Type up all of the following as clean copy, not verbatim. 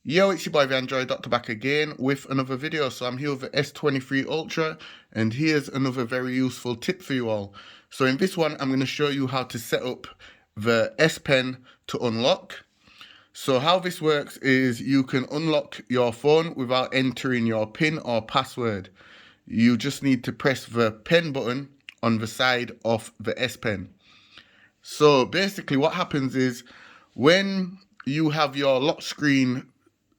Yo, it's your boy the Android Doctor back again with another video. So I'm here with the S23 Ultra, and here's another very useful tip for you all. So in this one, I'm going to show you how to set up the S Pen to unlock. So how this works is you can unlock your phone without entering your PIN or password. You just need to press the pen button on the side of the S Pen. So basically what happens is when you have your lock screen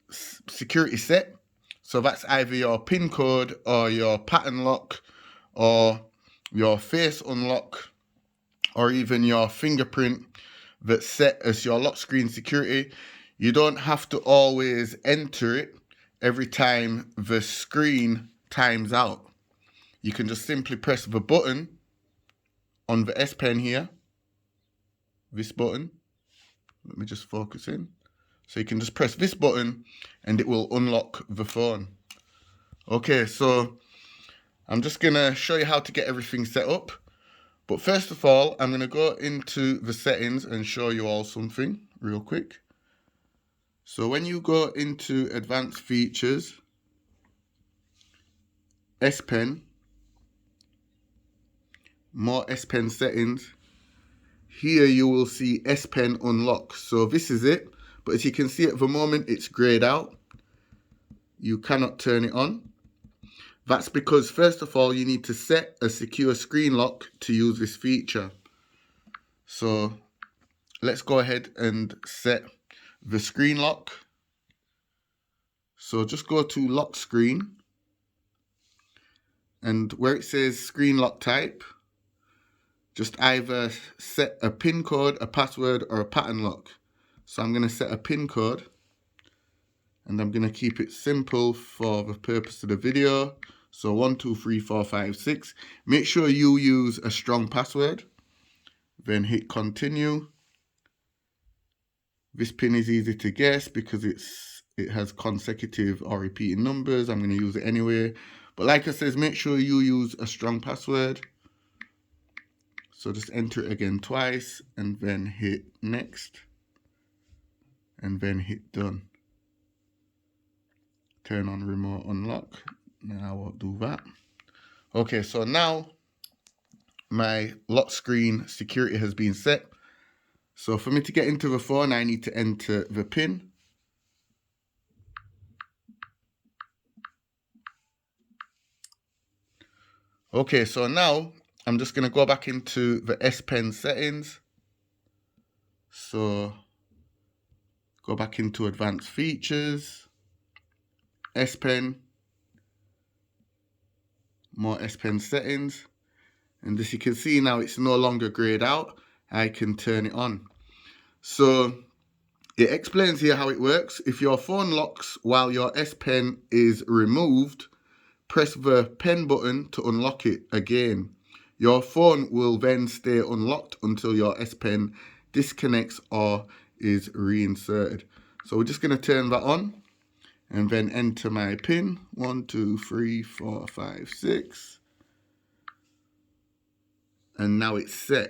security set, so that's either your PIN code or your pattern lock or your face unlock or even your fingerprint that's set as your lock screen security, you don't have to always enter it every time the screen times out. You can just simply press the button on the S Pen here, this button. Let me just focus in. So you can just press this button and it will unlock the phone. Okay, so I'm just gonna show you how to get everything set up. But first of all, I'm gonna go into the settings and show you all something real quick. So when you go into advanced features, S Pen, more S Pen settings, here you will see S Pen unlock. So this is it. But as you can see at the moment, it's grayed out. You cannot turn it on. That's because, first of all, you need to set a secure screen lock to use this feature. So let's go ahead and set the screen lock. So just go to lock screen. And where it says screen lock type, just either set a PIN code, a password, or a pattern lock. So I'm going to set a PIN code. And I'm going to keep it simple for the purpose of the video. So 1, 2, 3, 4, 5, 6. Make sure you use a strong password. Then hit continue. This pin is easy to guess because it has consecutive or repeating numbers. I'm going to use it anyway. But like I said, make sure you use a strong password. So just enter it again twice and then hit next. And then hit done. Turn on remote unlock. No, I won't do that. Okay, so now my lock screen security has been set. So for me to get into the phone, I need to enter the PIN. Okay, so now I'm just going to go back into the S Pen settings. So go back into advanced features, S Pen, more S Pen settings. And as you can see now, it's no longer grayed out. I can turn it on. So it explains here how it works. If your phone locks while your S Pen is removed, press the pen button to unlock it again. Your phone will then stay unlocked until your S Pen disconnects or is reinserted. So we're just going to turn that on and then enter my PIN. 1, 2, 3, 4, 5, 6. And now it's set.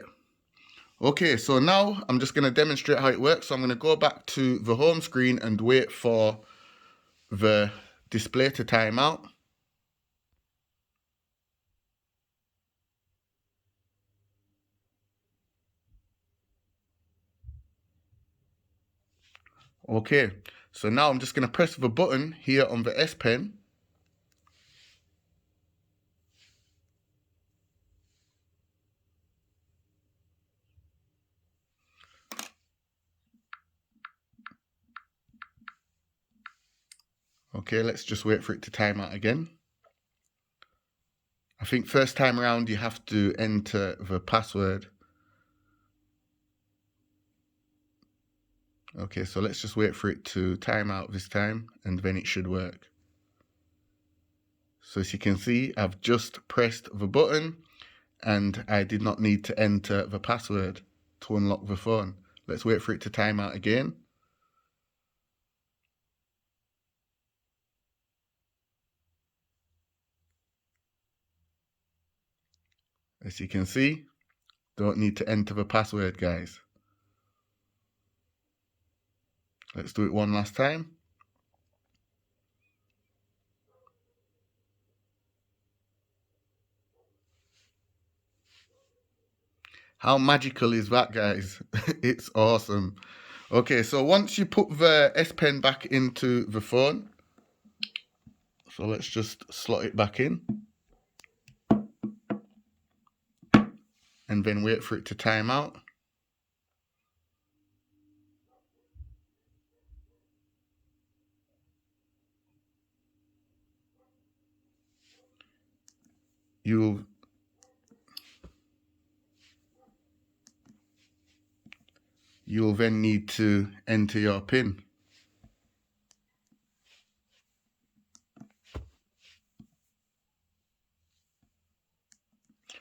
Okay, so now I'm just going to demonstrate how it works. So I'm going to go back to the home screen and wait for the display to time out. Okay, so now I'm just going to press the button here on the S Pen. Okay, let's just wait for it to time out again. I think first time around you have to enter the password. Okay, so let's just wait for it to time out this time and then it should work. So as you can see, I've just pressed the button and I did not need to enter the password to unlock the phone. Let's wait for it to time out again. As you can see, don't need to enter the password, guys. Let's do it one last time. How magical is that, guys? It's awesome. Okay, so once you put the S Pen back into the phone, so let's just slot it back in and then wait for it to time out. You'll then need to enter your PIN.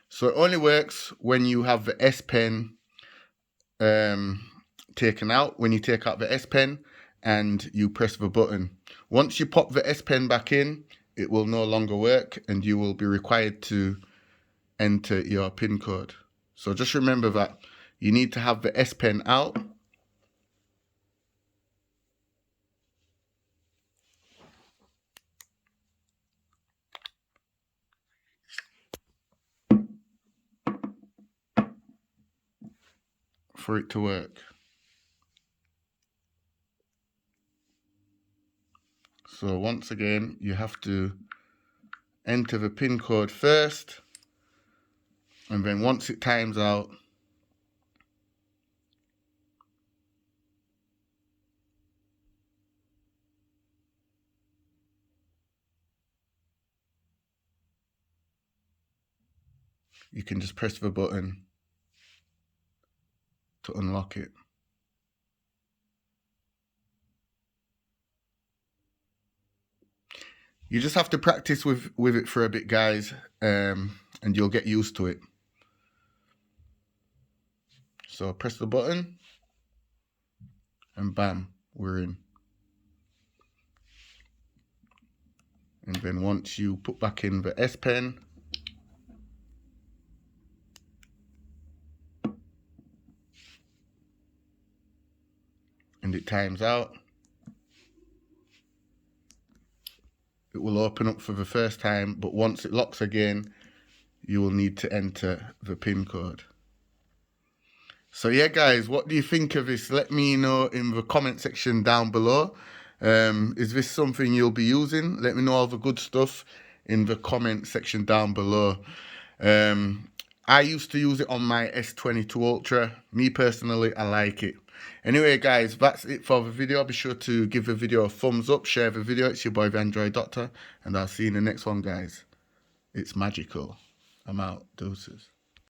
So it only works when you have the S Pen taken out, when you take out the S Pen and you press the button. Once you pop the S Pen back in, it will no longer work and you will be required to enter your PIN code. So just remember that you need to have the S Pen out. For it to work. So once again, you have to enter the PIN code first, and then once it times out, you can just press the button to unlock it. You just have to practice with it for a bit, guys, and you'll get used to it. So press the button and bam, we're in. And then once you put back in the S Pen, and it times out, it will open up for the first time, but once it locks again, you will need to enter the PIN code. So yeah, guys, what do you think of this? Let me know in the comment section down below. Is this something you'll be using? Let me know all the good stuff in the comment section down below. I used to use it on my S22 Ultra. Me personally, I like it. Anyway, guys, that's it for the video. Be sure to give the video a thumbs up, share the video. It's your boy, the Android Doctor, and I'll see you in the next one, guys. It's magical. I'm out. Deuces.